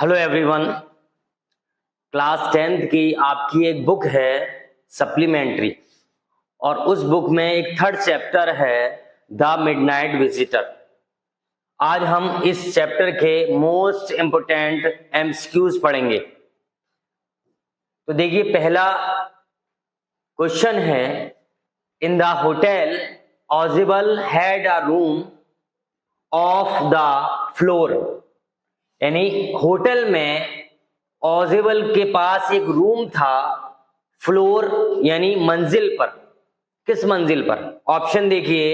Hello everyone. Class 10th की आपकी एक बुक है सप्लीमेंट्री और उस बुक में एक थर्ड चैप्टर है द मिडनाइट विजिटर। आज हम इस चैप्टर के मोस्ट इंपोर्टेंट एमसीक्यूज पढ़ेंगे। तो देखिए, पहला क्वेश्चन है, in the hotel Ojibal had a room of the floor, यानी होटल में ऑजिबल के पास एक रूम था फ्लोर यानी मंजिल पर। किस मंजिल पर? ऑप्शन देखिए,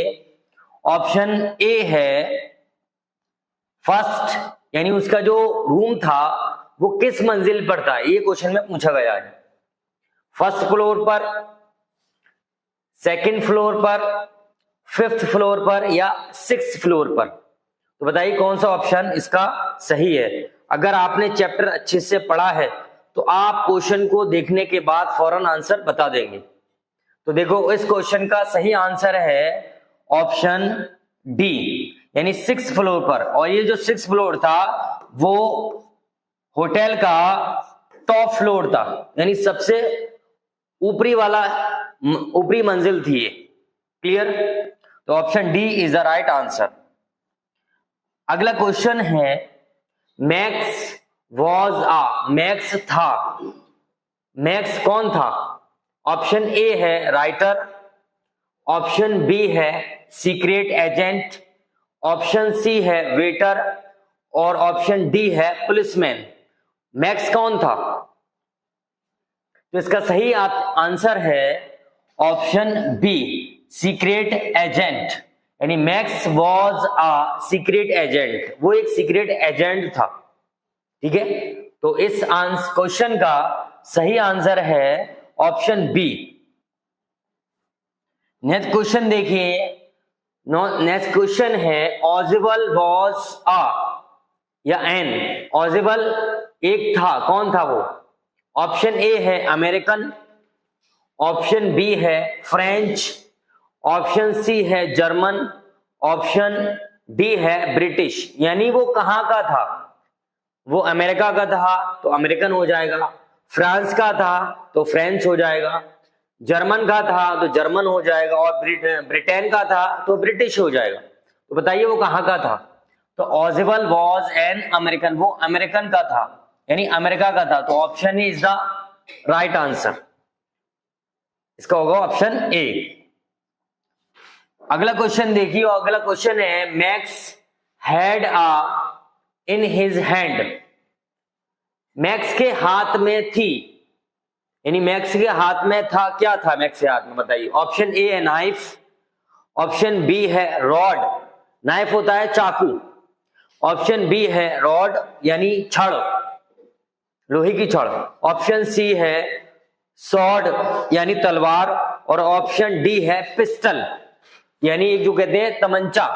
ऑप्शन ए है फर्स्ट, यानी उसका जो रूम था वो किस मंजिल पर था, ये क्वेश्चन में पूछा गया है। फर्स्ट फ्लोर पर, सेकंड फ्लोर पर, फिफ्थ फ्लोर पर या सिक्स्थ फ्लोर पर? तो बताइए कौन सा ऑप्शन इसका सही है। अगर आपने चैप्टर अच्छे से पढ़ा है तो आप क्वेश्चन को देखने के बाद फौरन आंसर बता देंगे। तो देखो, इस क्वेश्चन का सही आंसर है ऑप्शन डी, यानी सिक्स्थ फ्लोर पर। और ये जो सिक्स्थ फ्लोर था वो होटल का टॉप फ्लोर था, यानी सबसे ऊपरी मंजिल थी ये। क्लियर? तो option D is the right answer. अगला क्वेश्चन है, मैक्स वॉज मैक्स था। मैक्स कौन था? ऑप्शन ए है राइटर, ऑप्शन बी है सीक्रेट एजेंट, ऑप्शन सी है वेटर और ऑप्शन डी है पुलिसमैन। मैक्स कौन था? तो इसका सही आंसर है ऑप्शन बी, सीक्रेट एजेंट, यानी max was a secret agent. वो एक सीक्रेट एजेंट था। ठीक है, तो इस क्वेश्चन का सही आंसर है ऑप्शन बी। नेक्स्ट क्वेश्चन देखिए, नेक्स्ट क्वेश्चन है, ऑजिबल वॉज अ या एन। ऑजिबल एक था, कौन था वो? ऑप्शन ए है अमेरिकन, ऑप्शन बी है फ्रेंच, ऑप्शन सी है जर्मन, ऑप्शन डी है ब्रिटिश। यानी वो कहां का था? वो अमेरिका का था तो अमेरिकन हो जाएगा, फ्रांस का था तो फ्रेंच हो जाएगा, जर्मन का था तो जर्मन हो जाएगा और ब्रिटेन का था तो ब्रिटिश हो जाएगा। तो बताइए वो कहां का था? तो ऑजिबल वॉज एन अमेरिकन, वो अमेरिकन का था, यानी अमेरिका का था। तो option is the right answer. इसका होगा ऑप्शन ए। अगला क्वेश्चन देखिए, अगला क्वेश्चन है, max had a in his hand. Max के हाथ में थी, यानी मैक्स के हाथ में था, क्या था मैक्स के हाथ में? बताइए। ऑप्शन ए है नाइफ, ऑप्शन बी है रॉड, नाइफ होता है चाकू, ऑप्शन बी है रॉड यानी छड़, लोहे की छड़, ऑप्शन सी है सॉर्ड यानी तलवार और ऑप्शन डी है पिस्टल, यानी जो कहते हैं तमंचा।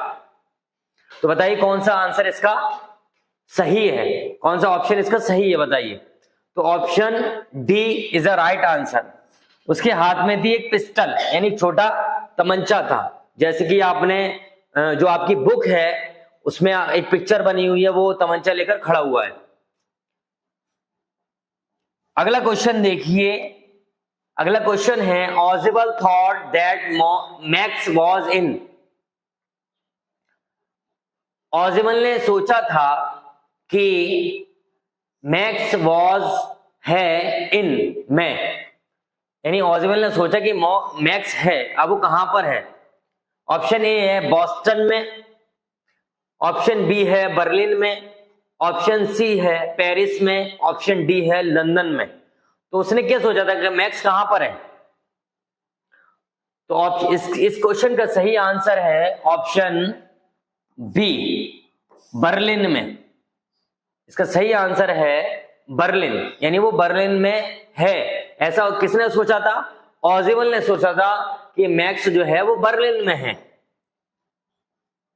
तो बताइए कौन सा आंसर इसका सही है, कौन सा ऑप्शन इसका सही है, बताइए। तो option D is the right answer. उसके हाथ में थी एक पिस्टल, यानी छोटा तमंचा था। जैसे कि आपने जो आपकी बुक है उसमें एक पिक्चर बनी हुई है, वो तमंचा लेकर खड़ा हुआ है। अगला क्वेश्चन देखिए, अगला क्वेश्चन है, Ojibal thought that Max was in. Ojibal ने सोचा था कि मैक्स वॉज है इन में, यानी ऑजिबल ने सोचा कि मैक्स है, अब वो कहां पर है? ऑप्शन ए है बॉस्टन में, ऑप्शन बी है बर्लिन में, ऑप्शन सी है पेरिस में, ऑप्शन डी है लंदन में। तो उसने क्या सोचा था कि मैक्स कहां पर है? तो इस क्वेश्चन का सही आंसर है ऑप्शन बी, बर्लिन में। इसका सही आंसर है बर्लिन, यानी वो बर्लिन में है। ऐसा किसने सोचा था? ऑजिबल ने सोचा था कि मैक्स जो है वो बर्लिन में है।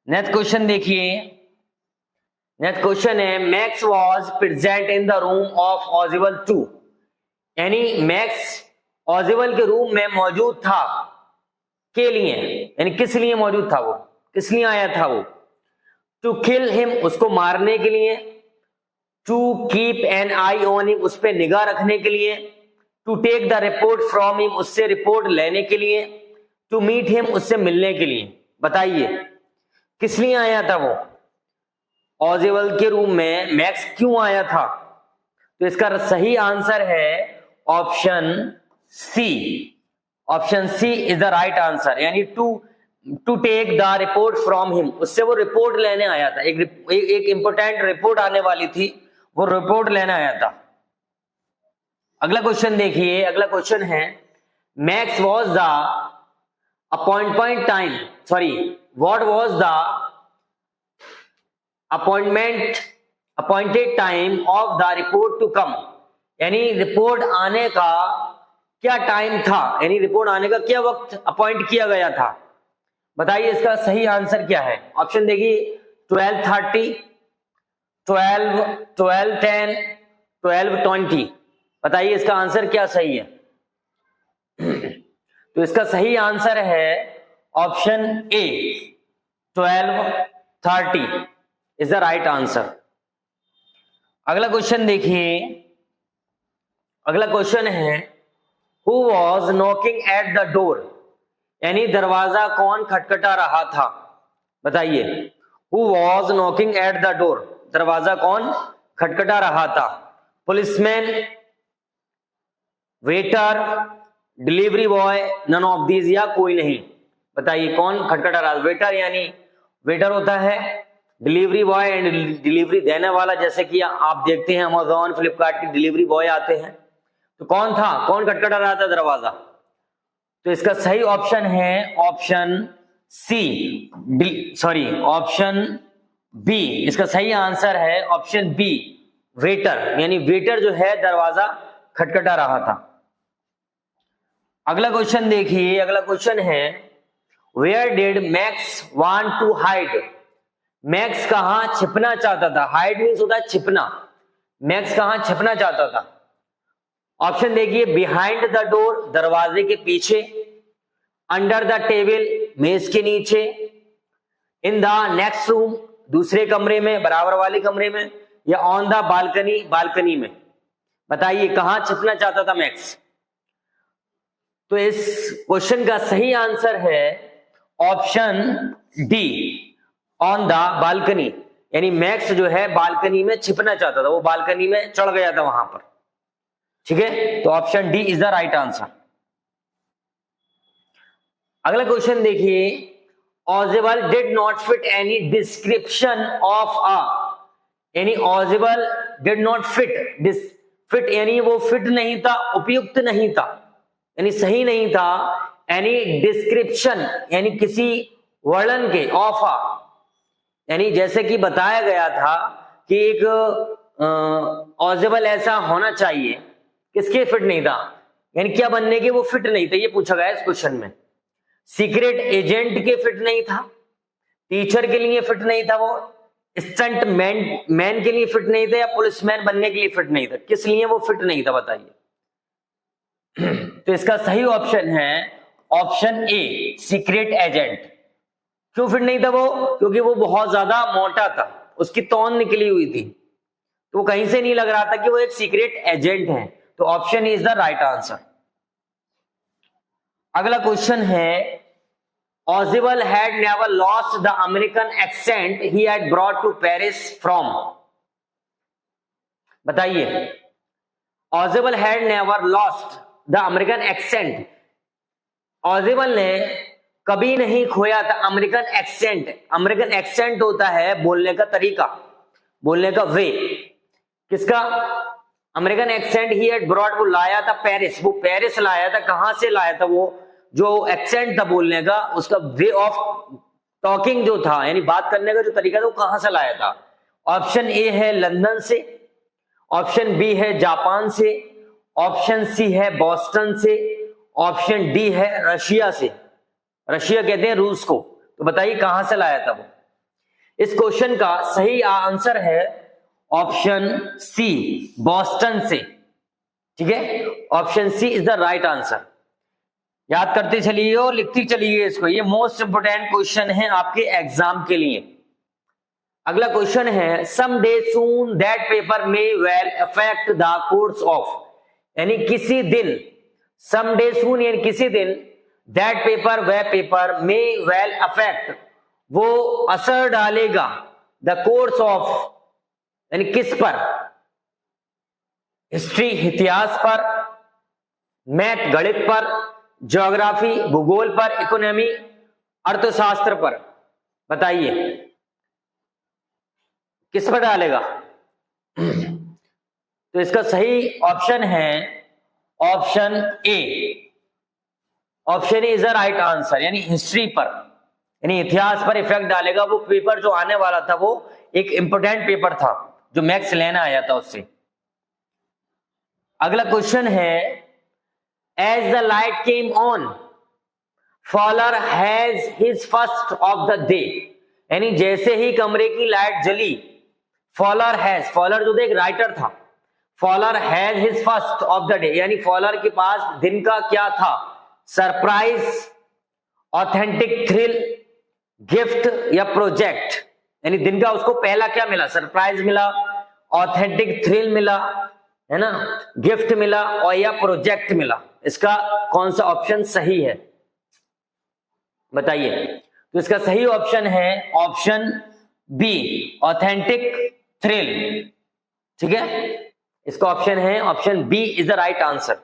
नेक्स्ट क्वेश्चन देखिए, नेक्स्ट क्वेश्चन है, Max was present in the room of Ojibal to, यानी मैक्स ऑजिबल के रूम में मौजूद था के लिए, यानी किस लिए मौजूद था, वो किस लिए आया था? वो टू किल हिम, उसको मारने के लिए, to keep an eye on him, उस पर निगाह रखने के लिए, to take the report from him, उससे रिपोर्ट लेने के लिए, टू मीट हिम, उससे मिलने के लिए। बताइए किस लिए आया था वो? ऑजिबल के रूम में मैक्स क्यों आया था? तो इसका सही आंसर है option C. Option C is the right answer, यानी to take the report from him, उससे वो रिपोर्ट लेने आया था। एक इंपॉर्टेंट रिपोर्ट आने वाली थी, वो रिपोर्ट लेने आया था। अगला क्वेश्चन देखिए, अगला क्वेश्चन है Max was the what was the appointed time of the report to come, यानी रिपोर्ट आने का क्या टाइम था, यानी रिपोर्ट आने का क्या वक्त अपॉइंट किया गया था? बताइए इसका सही आंसर क्या है? ऑप्शन देखिए 12:30, 12:10, 12:20। बताइए इसका आंसर क्या सही है? तो इसका सही आंसर है option A, 12:30 is the right answer. अगला क्वेश्चन देखिए, अगला क्वेश्चन है who was knocking at the door, यानी दरवाजा कौन खटखटा रहा था? बताइए who was knocking at the door, दरवाजा कौन खटखटा रहा था? Policeman, waiter, delivery boy, none of these, या कोई नहीं? बताइए कौन खटखटा रहा? वेटर, यानी वेटर होता है, डिलीवरी बॉय एंड डिलीवरी देने वाला, जैसे कि आप देखते हैं अमेजॉन फ्लिपकार्ट के डिलीवरी बॉय आते हैं। तो कौन था, कौन खटखटा रहा था दरवाजा? तो इसका सही ऑप्शन है ऑप्शन ऑप्शन बी। इसका सही आंसर है ऑप्शन बी, वेटर, यानी वेटर जो है दरवाजा खटखटा रहा था। अगला क्वेश्चन देखिए, अगला क्वेश्चन है where did Max want to hide, Max कहां छिपना चाहता था? हाइड मीन्स होता है छिपना, मैक्स कहां छिपना चाहता था? ऑप्शन देखिए बिहाइंड द डोर, दरवाजे के पीछे, अंडर द टेबल, मेज के नीचे, इन द नेक्स्ट रूम, दूसरे कमरे में, बराबर वाले कमरे में, या ऑन द बालकनी, बालकनी में। बताइए कहां छिपना चाहता था मैक्स? तो इस क्वेश्चन का सही आंसर है option D, on the balcony, यानी मैक्स जो है बालकनी में छिपना चाहता था, वो बालकनी में चढ़ गया था वहां पर। ठीक है, तो option D is the right answer. अगला क्वेश्चन देखिए, Ojibal did not fit any description of a, यानी ऑजिबल डिड नॉट फिट यानी वो फिट नहीं था, उपयुक्त नहीं था, यानी सही नहीं था, एनी डिस्क्रिप्शन यानी किसी वर्णन के, ऑफ अ, यानी जैसे कि बताया गया था कि एक ऑजिबल ऐसा होना चाहिए, किसके फिट नहीं था, यानी क्या बनने के वो फिट नहीं था, ये पूछा गया इस क्वेश्चन में। सीक्रेट एजेंट के फिट नहीं था, टीचर के लिए फिट नहीं था, वो स्टंट मैन के लिए फिट नहीं था, या पुलिसमैन बनने के लिए फिट नहीं था, किस लिए वो फिट नहीं था? बताइए। तो इसका सही ऑप्शन है ऑप्शन ए, सीक्रेट एजेंट। क्यों फिट नहीं था वो? क्योंकि वो बहुत ज्यादा मोटा था, उसकी तौन निकली हुई थी, तो कहीं से नहीं लग रहा था कि वो एक सीक्रेट एजेंट है। तो option is the right answer. अगला क्वेश्चन है Ojibal had never lost the American accent he had brought to Paris from. बताइए Ojibal had never lost the American accent, Ojibal ने कभी नहीं खोया था अमेरिकन एक्सेंट। अमेरिकन एक्सेंट होता है बोलने का तरीका, बोलने का वे। किसका? American accent he had brought, वो लाया था पेरिस, वो पेरिस लाया था। कहां से लाया था? वो जो एक्सेंट था बोलने का, उसका वे ऑफ टॉकिंग जो था, यानी बात करने का जो तरीका था, वो कहां से लाया था? ऑप्शन ए है लंदन से, ऑप्शन बी है जापान से, ऑप्शन सी है बॉस्टन से, ऑप्शन डी है रशिया से। रशिया कहते हैं रूस को। तो बताइए कहां से लाया था वो? इस क्वेश्चन का सही आंसर है ऑप्शन सी, बॉस्टन से। ठीक है, option C is the right answer. याद करते चलिए और लिखते चलिए इसको, ये मोस्ट इंपोर्टेंट क्वेश्चन है आपके एग्जाम के लिए। अगला क्वेश्चन है some day soon that paper may well affect the course of, यानी किसी दिन, सम डे सून यानी किसी दिन, दैट पेपर वह पेपर मे वेल अफेक्ट वो असर डालेगा, द कोर्स ऑफ यानी किस पर, हिस्ट्री इतिहास पर, मैथ गणित पर, ज्योग्राफी भूगोल पर, इकोनॉमी अर्थशास्त्र पर। बताइए किस पर डालेगा? तो इसका सही ऑप्शन है option A. Option A is the right answer, यानी हिस्ट्री पर, यानी इतिहास पर इफेक्ट डालेगा। वो पेपर जो आने वाला था वो एक इंपोर्टेंट पेपर था जो मैथ्स लेना आया था उससे। अगला क्वेश्चन है as the light came on Fowler has his first of the day, यानी जैसे ही कमरे की लाइट जली, फॉलर हैज, फॉलर जो एक राइटर था, Fowler has his first of the day, यानी फॉलर के पास दिन का क्या था, सरप्राइज, ऑथेंटिक थ्रिल, गिफ्ट या प्रोजेक्ट, यानी दिन का उसको पहला क्या मिला, सरप्राइज मिला, ऑथेंटिक थ्रिल मिला, है ना, गिफ्ट मिला और या प्रोजेक्ट मिला। इसका कौन सा ऑप्शन सही है बताइए? तो इसका सही ऑप्शन है ऑप्शन बी, ऑथेंटिक थ्रिल। ठीक है, इसका ऑप्शन है option B is the right answer.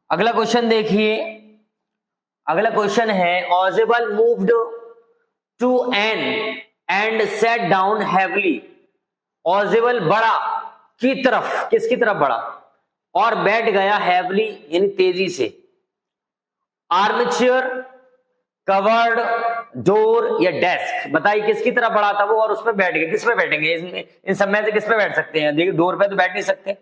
अगला क्वेश्चन देखिए, अगला क्वेश्चन है Ojibal moved to an end sat down heavily, Ojibal बढ़ा की तरफ, किसकी तरफ बढ़ा और बैठ गया, हैवली यानी तेजी से। आर्मचेयर, कवर्ड, डोर या डेस्क, बताइए किसकी तरफ बढ़ा था वो और उस पर बैठ गए। किस पे बैठेंगे इन सब में से, किस पे बैठ सकते हैं? देखिए डोर पे तो बैठ नहीं सकते,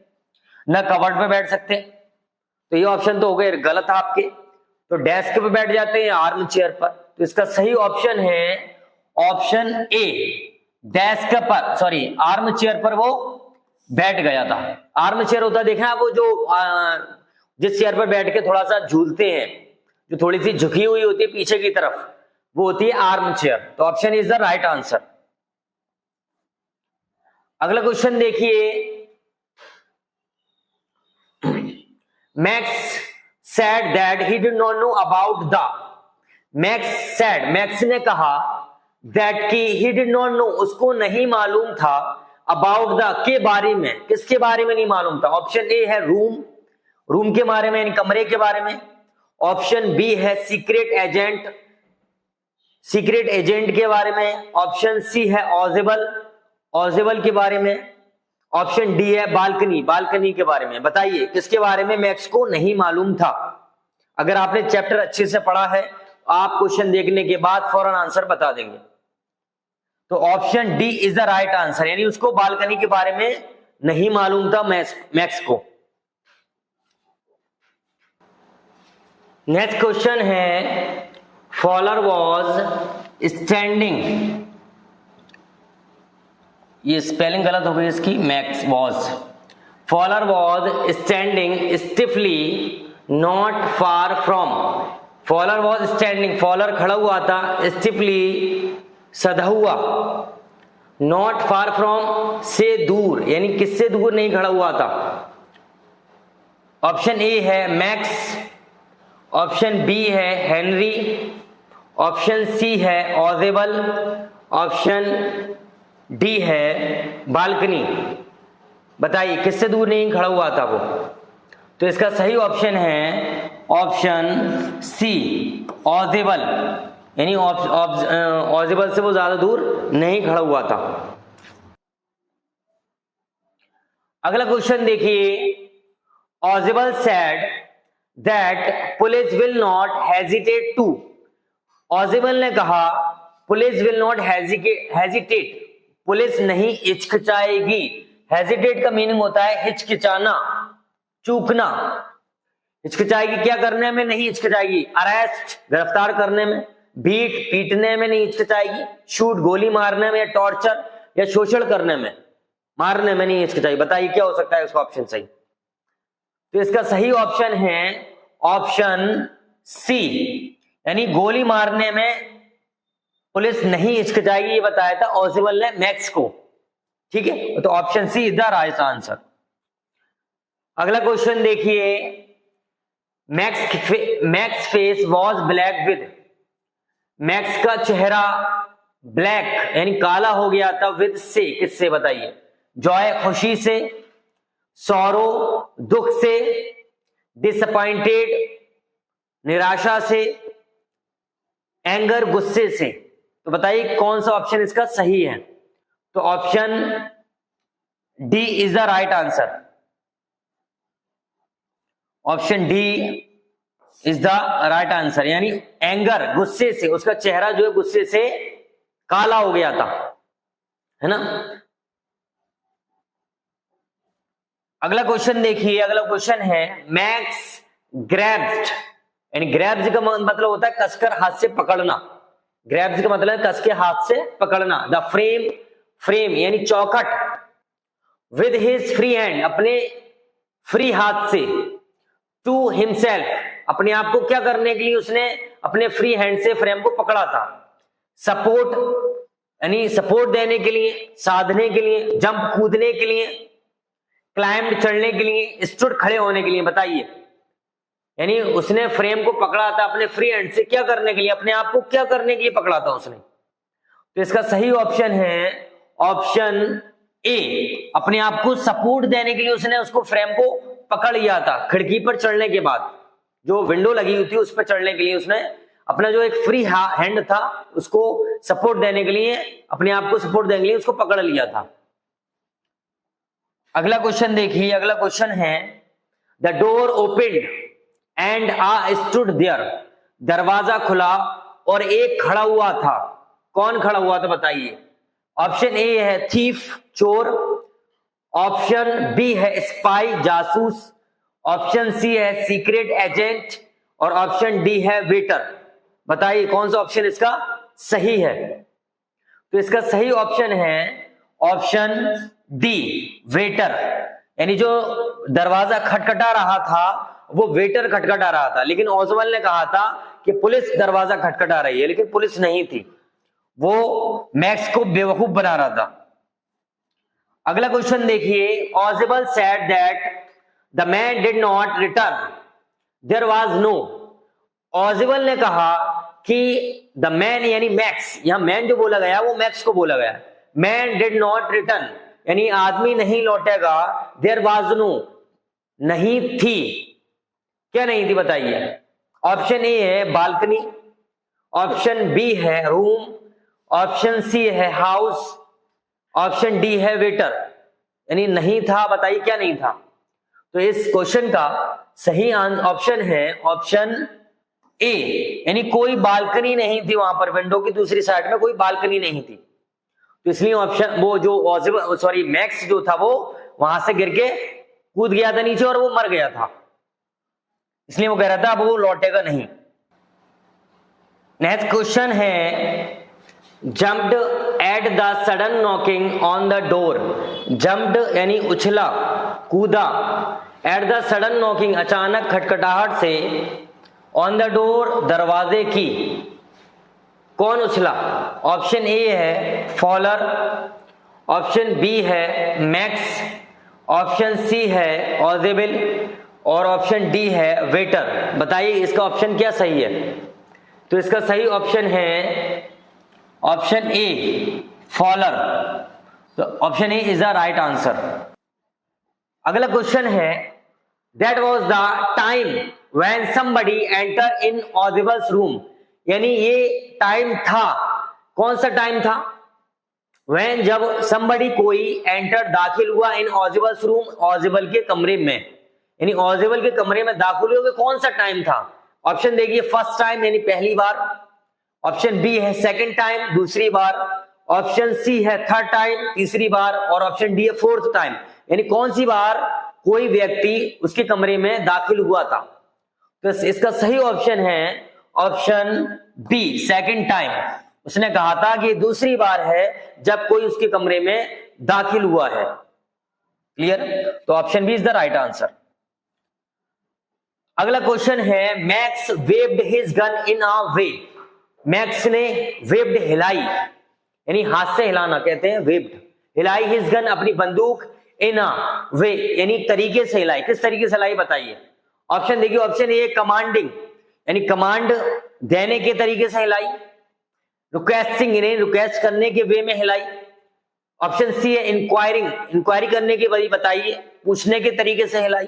ना कवर्ड पे बैठ सकते, तो ये ऑप्शन तो हो गए गलत आपके। तो डेस्क पे बैठ जाते हैं, आर्म चेयर पर। तो इसका सही ऑप्शन है ऑप्शन ए, डेस्क पर, सॉरी आर्म चेयर पर वो बैठ गया था। आर्म चेयर होता देखा है वो जो जिस चेयर पर बैठ के थोड़ा सा झूलते हैं, जो थोड़ी सी झुकी हुई होती है पीछे की तरफ, वो होती है आर्म चेयर। तो option is the right answer. अगला क्वेश्चन देखिए, max said that he did not know about the, max said, max ने कहा दैट की ही डिड नॉट नो, उसको नहीं मालूम था, अबाउट द के बारे में, किसके बारे में नहीं मालूम था? ऑप्शन ए है रूम, रूम के बारे में यानी कमरे के बारे में। ऑप्शन बी है सीक्रेट एजेंट, सीक्रेट एजेंट के बारे में। ऑप्शन सी है ऑजिबल, ऑजिबल के बारे में। ऑप्शन डी है बालकनी, बालकनी के बारे में। बताइए किसके बारे में मैक्स को नहीं मालूम था? अगर आपने चैप्टर अच्छे से पढ़ा है आप क्वेश्चन देखने के बाद फौरन आंसर बता देंगे। तो option D is the right answer, यानी उसको बालकनी के बारे में नहीं मालूम था मैक्स को। नेक्स्ट क्वेश्चन है फॉलर वॉज स्टैंडिंग, ये स्पेलिंग गलत हो गई इसकी, Max was, Fowler was standing stiffly not far from, Fowler was standing, Fowler खड़ा हुआ था, स्टिफली सधा हुआ, नॉट फार फ्रॉम से दूर, यानी किससे दूर नहीं खड़ा हुआ था। ऑप्शन ए है मैक्स, ऑप्शन बी है हेनरी, ऑप्शन सी है ऑजिबल, ऑप्शन डी है बालकनी। बताइए किससे दूर नहीं खड़ा हुआ था वो? तो इसका सही ऑप्शन है ऑप्शन सी, ऑजिबल, यानी ऑजिबल से वो ज्यादा दूर नहीं खड़ा हुआ था। अगला क्वेश्चन देखिए, Ojibal said that police will not hesitate to, Ojibal ने कहा police will not hesitate, police नहीं हिचकिचाएगी। हेजिटेट का मीनिंग होता है हिचकिचाना, चूकना। हिचकिचाएगी क्या करने में? नहीं हिचकिचाएगी, अरेस्ट गिरफ्तार करने में, बीट पीटने में नहीं हिचकिचाएगी, शूट गोली मारने में, या टॉर्चर या शोषण करने में, मारने में नहीं हिचकिचाएगी। बताइए क्या हो सकता है उसका ऑप्शन सही? तो इसका सही ऑप्शन है ऑप्शन सी, यानी गोली मारने में पुलिस नहीं हिचकिचाएगी ये बताया था ओजिबल ने मैक्स को। ठीक है, तो option C is the right answer. अगला क्वेश्चन देखिए, Max face was black with, Max का चेहरा ब्लैक यानी काला हो गया था विद से, किससे बताइए? जॉय खुशी से, सॉरो दुख से, डिसअपॉइंटेड निराशा से, एंगर गुस्से से। तो बताइए कौन सा ऑप्शन इसका सही है? तो option D is the right answer. Option D is the right answer, यानी एंगर गुस्से से, उसका चेहरा जो है गुस्से से काला हो गया था, है ना। अगला क्वेश्चन देखिए, अगला क्वेश्चन है मैक्स ग्रैब्ड, यानी ग्रैब्स का मतलब होता है कसकर हाथ से पकड़ना। ग्रैब्स का मतलब है कस के हाथ से पकड़ना। द फ्रेम यानी चौखट, विद हिज फ्री हैंड अपने फ्री हाथ से, टू हिमसेल्फ अपने आप को क्या करने के लिए उसने अपने फ्री हैंड से फ्रेम को पकड़ा था। सपोर्ट यानी सपोर्ट देने के लिए, साधने के लिए, जंप कूदने के लिए, क्लाइंब चढ़ने के लिए, स्टूड खड़े होने के लिए। बताइए, यानी उसने फ्रेम को पकड़ा था अपने फ्री हैंड से क्या करने के लिए? अपने आप को क्या करने के लिए पकड़ा था उसने? तो इसका सही ऑप्शन है ऑप्शन ए, अपने आप को सपोर्ट देने के लिए उसने उसको फ्रेम को पकड़ लिया था। खिड़की पर चढ़ने के बाद जो विंडो लगी हुई थी उस पर चढ़ने के लिए उसने अपना जो एक फ्री हैंड था उसको सपोर्ट देने के लिए, अपने आप को सपोर्ट देने के लिए उसको पकड़ लिया था। अगला क्वेश्चन देखिए, अगला क्वेश्चन है the door opened and a stood there, दरवाजा खुला और एक खड़ा हुआ था। कौन खड़ा हुआ था बताइए? ऑप्शन ए है थीफ चोर, ऑप्शन बी है स्पाई जासूस, ऑप्शन सी है सीक्रेट एजेंट और ऑप्शन डी है वेटर। बताइए कौन सा ऑप्शन इसका सही है? तो इसका सही ऑप्शन है ऑप्शन डी वेटर, यानी जो दरवाजा खटखटा रहा था वो वेटर खटखटा रहा था। लेकिन ओसवाल ने कहा था कि पुलिस दरवाजा खटखटा रही है, लेकिन पुलिस नहीं थी, वो मैक्स को बेवकूफ बना रहा था। अगला क्वेश्चन देखिए, Oswal said that the man did not return, there was no. Oswal ने कहा कि द मैन यानी मैक्स, यहां मैन जो बोला गया वो मैक्स को बोला गया। मैन डिड नॉट रिटर्न यानी आदमी नहीं लौटेगा, देयर वाज नो नहीं थी। क्या नहीं थी बताइए? ऑप्शन ए है बालकनी, ऑप्शन बी है रूम, ऑप्शन सी है हाउस, ऑप्शन डी है वेटर। यानी नहीं था, बताइए क्या नहीं था? तो इस क्वेश्चन का सही ऑप्शन है ऑप्शन ए, यानी कोई बालकनी नहीं थी वहां पर, विंडो की दूसरी साइड में कोई बालकनी नहीं थी। तो इसलिए ऑप्शन वो जो मैक्स जो था वो वहां से गिर के कूद गया था नीचे और वो मर गया था, इसलिए वो कह रहा था अब वो लौटेगा नहीं। नेक्स्ट क्वेश्चन है jumped at the sudden knocking on the door. Jumped यानी उछला कूदा, एट द सडन नॉकिंग अचानक खटखटाहट से, ऑन द डोर दरवाजे की। कौन उछला? ऑप्शन ए है फॉलर, ऑप्शन बी है मैक्स, ऑप्शन सी है ओजेबल और ऑप्शन डी है वेटर। बताइए इसका ऑप्शन क्या सही है? तो इसका सही ऑप्शन है ऑप्शन ए फॉलर। तो option A is the right answer. अगला क्वेश्चन है that was the time when somebody enter in Ojibal's room, यानी ये टाइम था, कौन सा टाइम था? व्हेन जब समबडी कोई एंटर दाखिल हुआ इन ऑजिबल्स रूम, ऑजिबल के कमरे में, यानी ऑजिबल के कमरे में दाखिल हुए कौन सा टाइम था? ऑप्शन देखिए फर्स्ट टाइम यानी पहली बार, ऑप्शन बी है सेकंड टाइम दूसरी बार, ऑप्शन सी है थर्ड टाइम तीसरी बार और ऑप्शन डी है फोर्थ टाइम, यानी कौन सी बार कोई व्यक्ति उसके कमरे में दाखिल हुआ था। तो इसका सही ऑप्शन है ऑप्शन बी सेकंड टाइम। उसने कहा था कि दूसरी बार है जब कोई उसके कमरे में दाखिल हुआ है। क्लियर? तो option B is the right answer. अगला क्वेश्चन है Max waved his gun in a way, Max ने वेब्ड हिलाई, यानी हाथ से हिलाना कहते हैं वेब्ड, हिलाई हिज गन अपनी बंदूक इन अ वे, यानी तरीके से हिलाई, किस तरीके से हिलाई बताइए। ऑप्शन देखिए, ऑप्शन ए कमांडिंग, यानी कमांड देने के तरीके से हिलाई, रिक्वेस्टिंग, यानी रिक्वेस्ट करने के वे में हिलाई। ऑप्शन सी है इंक्वायरिंग, इंक्वायरी करने के वही बताइए, पूछने के तरीके से हिलाई।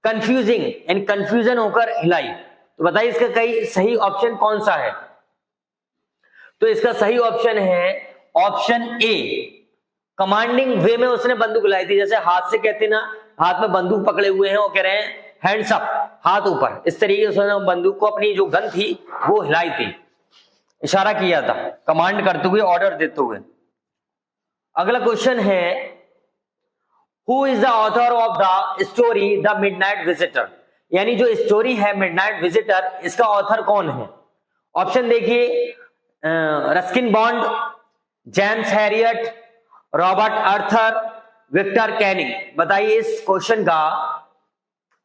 कंफ्यूजिंग, यानी कंफ्यूजन होकर हिलाई। तो बताइए इसका कई सही ऑप्शन कौन सा है। तो इसका सही ऑप्शन है ऑप्शन ए, कमांडिंग वे में उसने बंदूक हिलाई थी, जैसे हाथ से कहते ना, हाथ में बंदूक पकड़े हुए हैं और कह रहे हैं हैंड्स अप, हाथ ऊपर, इस तरीके से उसने बंदूक को, अपनी जो गन थी वो हिलाई थी, इशारा किया था, कमांड करते हुए, ऑर्डर देते हुए। अगला क्वेश्चन है who is the author of the story the midnight visitor, यानी जो स्टोरी है मिडनाइट विजिटर, इसका ऑथर कौन है। ऑप्शन देखिए, Ruskin Bond, James Herriot, Robert Arthur, Victor Canning. बताइए इस क्वेश्चन का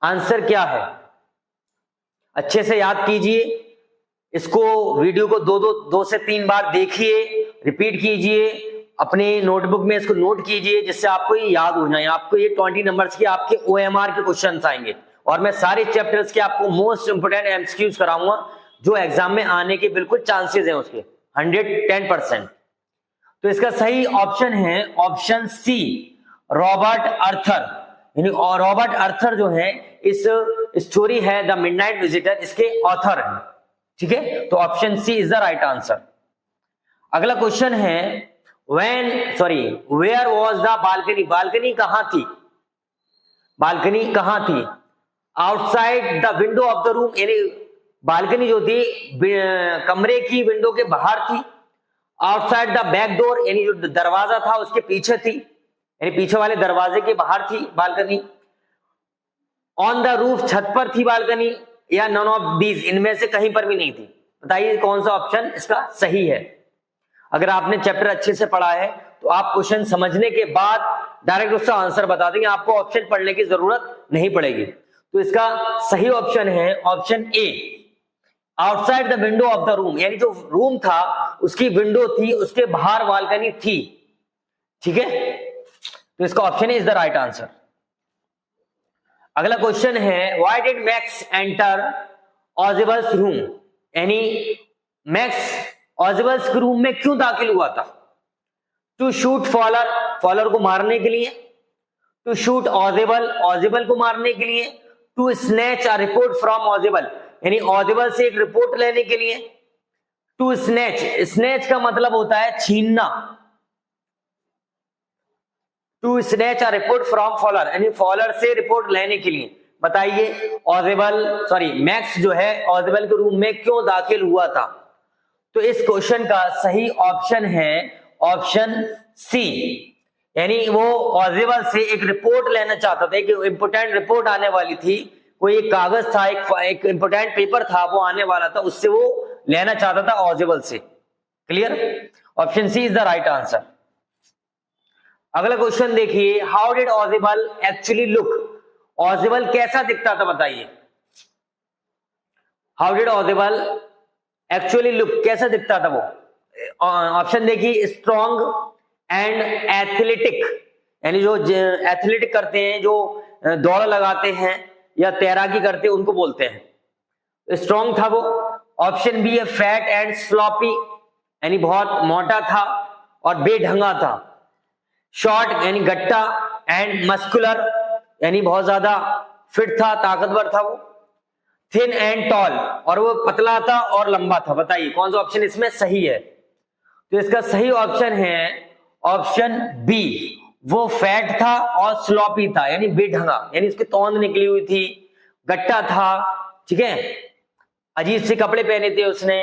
आंसर क्या है। अच्छे से याद कीजिए इसको, वीडियो को दो से तीन बार देखिए, रिपीट कीजिए, अपने नोटबुक में इसको नोट कीजिए, जिससे आपको ये याद हो जाए। आपको ये 20 नंबर्स के आपके OMR के क्वेश्चंस आएंगे, और मैं सारे चैप्टर्स के आपको मोस्ट इंपोर्टेंट MCQs कराऊंगा, जो एग्जाम में आने के बिल्कुल चांसेस हैं उसके 110%। तो इसका सही ऑप्शन है ऑप्शन सी, रॉबर्ट आर्थर, यानी रॉबर्ट आर्थर जो है इस स्टोरी है द मिडनाइट विजिटर, इसके ऑथर हैं। ठीक है, तो option C is the right answer. अगला क्वेश्चन है where was the balcony, balcony कहां थी, बालकनी कहां थी। Outside the window of the room, यानी बालकनी जो थी कमरे की विंडो के बाहर थी। आउटसाइड द बैक डोर, यानी जो दरवाजा था उसके पीछे थी, यानी पीछे वाले दरवाजे के बाहर थी बालकनी। ऑन द रूफ, छत पर थी बालकनी, या नन ऑफ दीज, इनमें से कहीं पर भी नहीं थी। बताइए कौन सा ऑप्शन इसका सही है। अगर आपने चैप्टर अच्छे से पढ़ा है तो आप क्वेश्चन समझने के बाद डायरेक्ट उसका आंसर बता देंगे, आपको ऑप्शन पढ़ने की जरूरत नहीं पड़ेगी। तो इसका सही ऑप्शन है option A, outside the window of the room, यानी जो रूम था उसकी विंडो थी, उसके बाहर बालकनी थी। ठीक है, तो इसका option is the right answer. अगला क्वेश्चन है why did Max enter Ojibal's room, यानी मैक्स ऑजिबल्स के रूम में क्यों दाखिल हुआ था। टू शूट फॉलर, फॉलर को मारने के लिए। टू शूट ऑजिबल, ऑजिबल को मारने के लिए। To snatch a report from Ojibal, यानी ऑजिबल से एक रिपोर्ट लेने के लिए। टू स्नैच, स्नैच का मतलब होता है छीनना। To snatch a report from Fowler, यानी फॉलर से रिपोर्ट लेने के लिए। बताइए मैक्स जो है ऑजिबल के रूम में क्यों दाखिल हुआ था। तो इस क्वेश्चन का सही ऑप्शन है ऑप्शन सी, यानी वो ऑजिबल से एक रिपोर्ट लेना चाहता था, एक इंपोर्टेंट रिपोर्ट आने वाली थी, कोई एक कागज था, एक इंपोर्टेंट पेपर था वो आने वाला था, उससे वो लेना चाहता था ऑजिबल से। Clear, option C is the right answer. अगला क्वेश्चन देखिए, how did Ausable actually look, Ausable कैसा दिखता था बताइए। How did Ausable actually look, कैसा दिखता था वो। ऑप्शन देखिए, स्ट्रॉन्ग एंड एथलेटिक, यानी जो एथलेटिक करते हैं, जो दौड़ लगाते हैं या तैराकी करते हैं, उनको बोलते हैं स्ट्रॉन्ग था वो। ऑप्शन बी है फैट एंड स्लॉपी, यानी बहुत मोटा था और बेढंगा था। शॉर्ट यानी गट्टा, एंड मस्कुलर, यानी बहुत ज्यादा फिट था, ताकतवर था वो। थिन एंड टॉल, और वो पतला था और लंबा था। बताइए कौन सा ऑप्शन इसमें सही है। तो इसका सही ऑप्शन है ऑप्शन बी, वो फैट था और स्लॉपी था, यानी बेढंगा, यानी इसकी तौंद निकली हुई थी, गट्टा था। ठीक है, अजीब से कपड़े पहने थे उसने,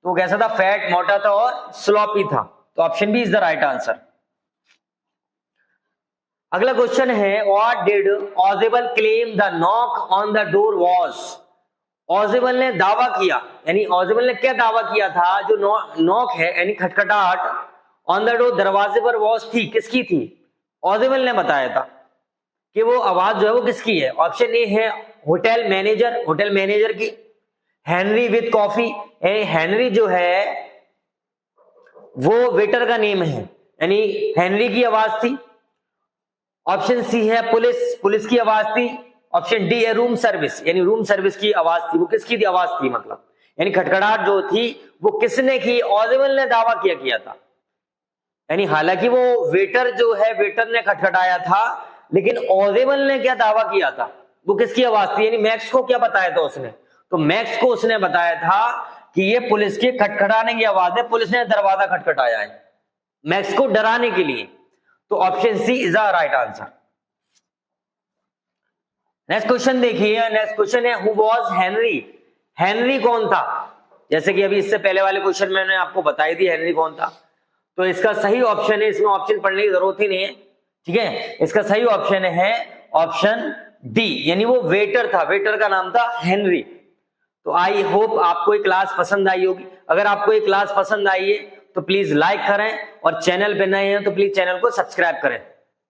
तो वो कैसा था, फैट, मोटा था और स्लॉपी था। तो option B is the right answer. अगला क्वेश्चन है what did Ojibal claim the knock on the door was, Ojibal ने दावा किया, यानी ऑजिबल ने क्या दावा किया था, जो नॉक है यानी खटखटाहट, ऑन द डोर दरवाजे पर वाज थी, किसकी थी। ऑजिबल ने बताया था कि वो आवाज जो है वो किसकी है। ऑप्शन ए है होटल मैनेजर, होटल मैनेजर की। हेनरी विथ कॉफी, हेनरी जो है वो वेटर का नेम है, यानी हेनरी की आवाज थी। ऑप्शन सी है पुलिस, पुलिस की आवाज थी। ऑप्शन डी है रूम सर्विस, यानी रूम सर्विस की आवाज थी। वो किसकी थी आवाज थी, मतलब यानी खटखड़ाहट जो थी वो किसने की, ऑजिबल ने दावा किया था। यानी हालांकि वो वेटर जो है, वेटर ने खटखटाया था, लेकिन ऑजिबल ने क्या दावा किया था, वो किसकी आवाज थी, यानी मैक्स को क्या बताया था उसने, तो मैक्स को उसने बताया था कि ये पुलिस के खटखटाने की आवाज है, पुलिस ने दरवाजा खटखटाया है मैक्स को डराने के लिए। तो option C is the right answer. Next question देखिए, नेक्स्ट क्वेश्चन है हु वाज हेनरी, हेनरी कौन था। जैसे कि अभी इससे पहले वाले क्वेश्चन में मैंने आपको बताई थी हेनरी कौन था, तो इसका सही ऑप्शन है, इसमें ऑप्शन पढ़ने की जरूरत ही नहीं है, ठीक है। इसका सही ऑप्शन है ऑप्शन डी, यानी वो वेटर था, वेटर का नाम था हेनरी। तो आई होप आपको ये क्लास पसंद आई होगी। अगर आपको ये क्लास पसंद आई है तो प्लीज लाइक करें, और चैनल पे नए हैं तो प्लीज चैनल को सब्सक्राइब करें।